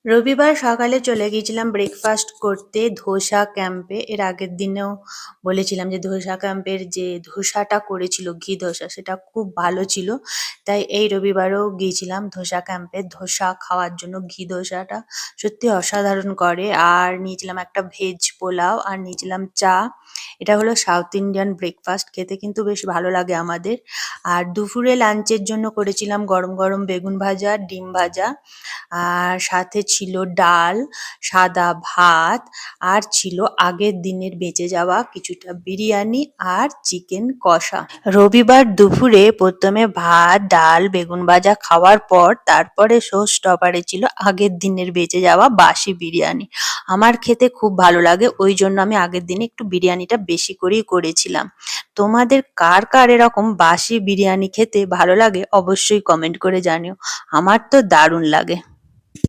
রবিবার সকালে চলে গিয়েছিলাম ব্রেকফাস্ট করতে ধোসা ক্যাম্পে। এর আগের দিনেও বলেছিলাম যে ধোসা ক্যাম্পের যে ধোসাটা করেছিল ঘি ধোসা সেটা খুব ভালো ছিল। তাই এই রবিবারেও গিয়েছিলাম ধোসা ক্যাম্পে ধোসা খাওয়ার জন্য। ঘি ধোসাটা সত্যি অসাধারণ করে। আর নিয়েছিলাম একটা ভেজ পোলাও আর নিয়েছিলাম চা। এটা হলো সাউথ ইন্ডিয়ান ব্রেকফাস্ট, খেতে কিন্তু বেশ ভালো লাগে আমাদের। আর দুপুরে লাঞ্চের জন্য করেছিলাম গরম গরম বেগুন ভাজা, ডিম ভাজা, আর সাথে ছিল ডাল, সাদা ভাত, আর ছিল আগের দিনের বেঁচে যাওয়া কিছুটা বিরিয়ানি আর চিকেন কষা। রবিবার দুপুরে প্রথমে ভাত, ডাল, বেগুন ভাজা খাওয়ার পর তারপরে শো স্টপারে ছিল আগের দিনের বেঁচে যাওয়া বাসি বিরিয়ানি। আমার খেতে খুব ভালো লাগে, ওই জন্য আমি আগের দিনে একটু বিরিয়ানিটা বেশি করেই করেছিলাম। তোমাদের কার কার এরকম বাসি বিরিয়ানি খেতে ভালো লাগে অবশ্যই কমেন্ট করে জানিও। আমার তো দারুণ লাগে।